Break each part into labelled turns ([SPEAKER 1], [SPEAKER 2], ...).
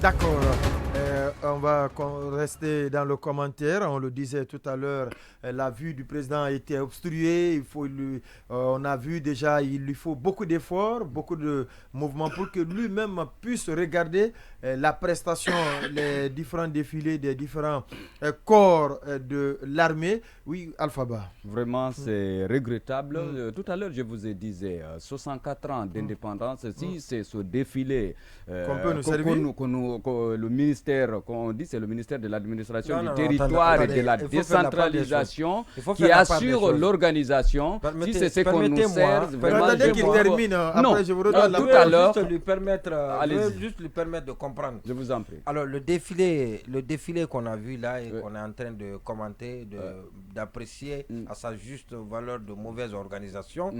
[SPEAKER 1] D'accord. On va rester dans le commentaire. On le disait tout à l'heure, la vue du président a été obstruée. On a vu déjà, il lui faut beaucoup d'efforts, beaucoup de mouvements pour que lui-même puisse regarder la prestation, les différents défilés des différents corps de l'armée. Oui, Alphaba.
[SPEAKER 2] Vraiment, c'est regrettable. Tout à l'heure, je vous ai dit 64 ans d'indépendance. Si c'est ce défilé
[SPEAKER 1] qu'on peut nous servir,
[SPEAKER 2] le ministère, qu'on dit, c'est le ministère de l'administration du territoire et de la décentralisation qui assure l'organisation. Si c'est ce qu'on nous sert, vraiment.
[SPEAKER 1] Attendez qu'il termine. Après, je vous redonne
[SPEAKER 3] tout à l'heure. Juste lui permettre de comprendre.
[SPEAKER 2] Je vous en prie.
[SPEAKER 3] Alors, le défilé qu'on a vu là et qu'on est en train de commenter, d'apprécier à sa juste valeur de mauvaise organisation,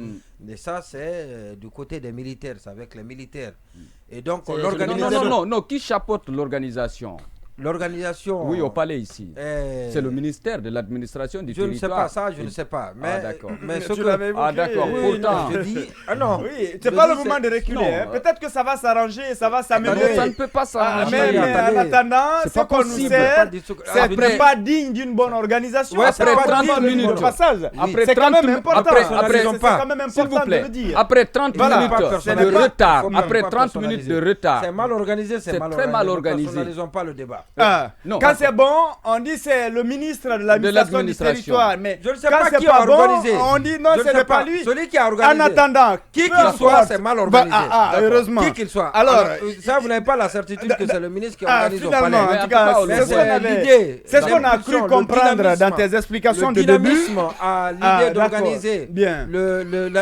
[SPEAKER 3] et ça, c'est du côté des militaires, c'est avec les militaires. Et donc,
[SPEAKER 2] l'organisation. Non, qui chapeaute l'organisation?
[SPEAKER 3] L'organisation.
[SPEAKER 2] Oui, au palais ici. C'est le ministère de l'administration du territoire.
[SPEAKER 3] Je ne sais pas ça, je ne sais pas. Mais,
[SPEAKER 2] d'accord.
[SPEAKER 3] Mais ce
[SPEAKER 4] tu
[SPEAKER 3] que...
[SPEAKER 4] l'avais évoqué.
[SPEAKER 2] Ah, d'accord.
[SPEAKER 3] Oui,
[SPEAKER 2] pourtant.
[SPEAKER 3] je dis. Ah non.
[SPEAKER 4] Oui, c'est pas le moment de reculer. Peut-être que ça va s'arranger, ça va s'améliorer.
[SPEAKER 2] Ça ne peut pas s'arranger.
[SPEAKER 4] Mais en attendant, ce qu'on nous sert, c'est pas digne d'une bonne organisation.
[SPEAKER 2] Ouais, après 30 minutes.
[SPEAKER 4] C'est quand même important.
[SPEAKER 2] S'il vous plaît. Après 30 minutes de retard. Après 30 minutes de retard.
[SPEAKER 3] C'est mal organisé, c'est
[SPEAKER 2] très mal organisé.
[SPEAKER 3] Ne personnalisons pas le débat.
[SPEAKER 4] Quand c'est bon, on dit c'est le ministre de l'administration du territoire. Mais
[SPEAKER 3] je ne sais
[SPEAKER 4] quand
[SPEAKER 3] pas
[SPEAKER 4] c'est
[SPEAKER 3] qui a organisé.
[SPEAKER 4] On dit non, ce n'est pas lui.
[SPEAKER 3] Celui qui a organisé.
[SPEAKER 4] En attendant,
[SPEAKER 3] qui qu'il soit, c'est mal organisé.
[SPEAKER 4] Heureusement.
[SPEAKER 3] Qui qu'il soit.
[SPEAKER 4] Alors,
[SPEAKER 3] ça, vous n'avez pas la certitude que c'est le ministre qui organise au palais.
[SPEAKER 4] Finalement, en tout cas, c'est ce qu'on a cru comprendre dans tes explications de début.
[SPEAKER 3] Le dynamisme a l'idée d'organiser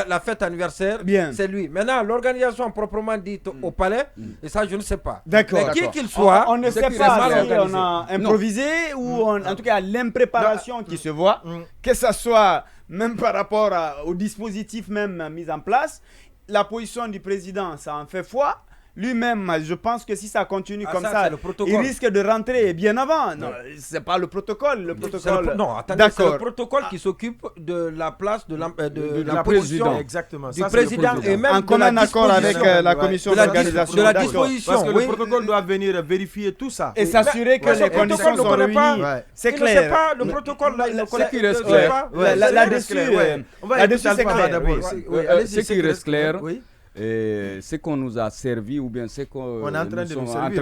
[SPEAKER 3] la fête anniversaire, c'est lui. Maintenant, l'organisation proprement dite au palais, et ça, je ne sais pas.
[SPEAKER 4] D'accord.
[SPEAKER 3] Mais qui qu'il soit,
[SPEAKER 4] on ne sait pas si on a improvisé ou en tout cas l'impréparation qui se voit, que ce soit même par rapport au dispositif même mis en place. La position du président, ça en fait foi. Lui-même, je pense que si ça continue comme ça, il risque de rentrer bien avant. Non, c'est pas le protocole.
[SPEAKER 3] Non, attendez, c'est le protocole qui s'occupe de la place de la position du président et même
[SPEAKER 4] en commun accord avec la commission d'organisation.
[SPEAKER 3] De la disposition.
[SPEAKER 1] Parce que le protocole doit venir vérifier tout ça.
[SPEAKER 4] Et s'assurer que les conditions sont réunies. C'est clair.
[SPEAKER 3] Il ne sait pas le protocole là.
[SPEAKER 4] Là-dessus, c'est clair.
[SPEAKER 2] Ce qui reste clair. Et ce qu'on nous a servi ou bien ce qu'on est en train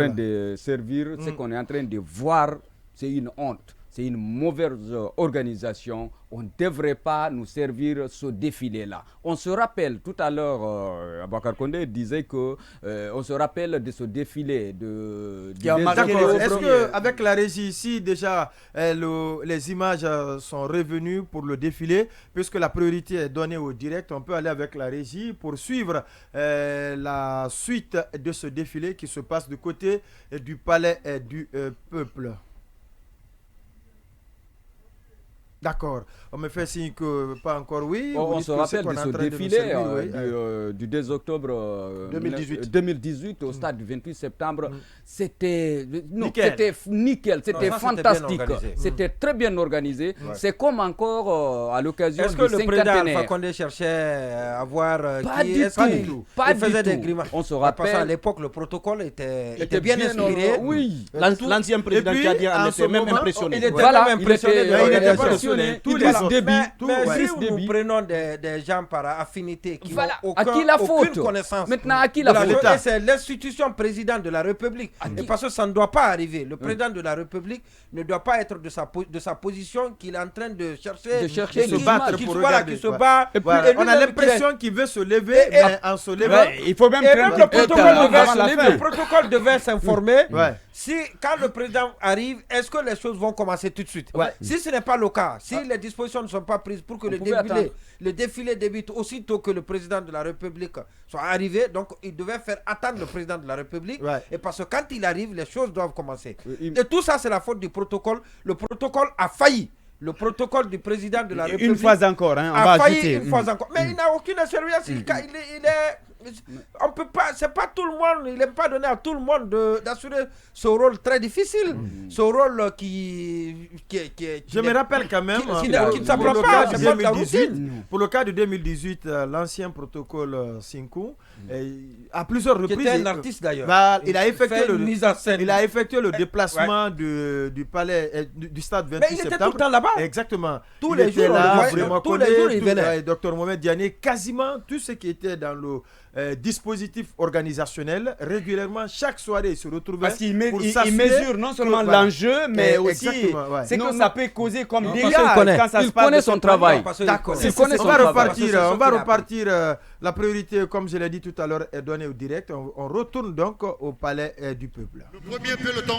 [SPEAKER 2] de servir, ce qu'on est en train de voir, c'est une honte, c'est une mauvaise organisation. On ne devrait pas nous servir ce défilé-là. On se rappelle, tout à l'heure, Abakar Condé disait que on se rappelle de ce défilé
[SPEAKER 1] D'accord. Est-ce qu'avec la régie ici, déjà, les images sont revenues pour le défilé, puisque la priorité est donnée au direct, on peut aller avec la régie pour suivre la suite de ce défilé qui se passe du côté du palais du peuple. D'accord. On me fait signe que pas encore, oui.
[SPEAKER 2] On se rappelle de ce défilé du 2 octobre 2018 au stade du 28 septembre. C'était nickel, c'était fantastique. C'était très bien organisé. C'est comme encore à l'occasion du cinquantenaire.
[SPEAKER 3] Est-ce que le président Alpha Condé cherchait à voir qui faisait des grimaces?
[SPEAKER 2] On se rappelle.
[SPEAKER 3] À l'époque, le protocole était bien inspiré.
[SPEAKER 2] Oui.
[SPEAKER 4] L'ancien président Kadir en était même impressionné.
[SPEAKER 3] Il était même impressionné de l'organisation.
[SPEAKER 2] Tous les débits.
[SPEAKER 3] Mais si nous prenons des gens par affinité qui n'ont aucune connaissance.
[SPEAKER 2] Maintenant, à qui la faute?
[SPEAKER 3] C'est l'institution président de la République. Et parce que ça ne doit pas arriver. Le président de la République ne doit pas être de sa position qu'il est en train de chercher.
[SPEAKER 1] De se battre pour regarder.
[SPEAKER 3] Qui se bat.
[SPEAKER 1] On a l'impression qu'il veut se lever, mais en se levant.
[SPEAKER 4] Il faut même prendre
[SPEAKER 3] le protocole devait s'informer. Si, quand le président arrive, est-ce que les choses vont commencer tout de suite? Si ce n'est pas le cas, si les dispositions ne sont pas prises pour que le défilé débute aussitôt que le président de la République soit arrivé, donc il devait faire attendre le président de la République. Et parce que quand il arrive, les choses doivent commencer. Et tout ça, c'est la faute du protocole. Le protocole a failli. Le protocole du président de la République
[SPEAKER 4] une fois encore, on
[SPEAKER 3] a
[SPEAKER 4] va
[SPEAKER 3] failli
[SPEAKER 4] ajouter.
[SPEAKER 3] une fois encore. Mais il n'a aucune expérience. on peut pas, c'est pas tout le monde, il n'est pas donné à tout le monde d'assurer ce rôle très difficile, ce rôle qui
[SPEAKER 1] je me rappelle quand même,
[SPEAKER 3] qui ne s'apprend pas, c'est pas de la routine.
[SPEAKER 1] Pour le cas de 2018, l'ancien protocole Cinco, à plusieurs reprises,
[SPEAKER 3] qui était un artiste d'ailleurs,
[SPEAKER 1] il a effectué le déplacement du palais, du stade 28 septembre.
[SPEAKER 3] Mais il était tout le temps là-bas.
[SPEAKER 1] Exactement.
[SPEAKER 3] Tous les jours, il venait.
[SPEAKER 1] Dr Mohamed Diané, quasiment tout ce qui était dans le dispositif organisationnel, régulièrement, chaque soirée, il se retrouvait.
[SPEAKER 4] Parce qu'il mesure non seulement l'enjeu, mais aussi ce que ça peut causer comme dégâts quand ça se passe.
[SPEAKER 2] Il connaît son travail.
[SPEAKER 1] D'accord. On va repartir. La priorité, comme je l'ai dit tout à l'heure, est donnée au direct. On retourne donc au palais du peuple.
[SPEAKER 5] Le premier peloton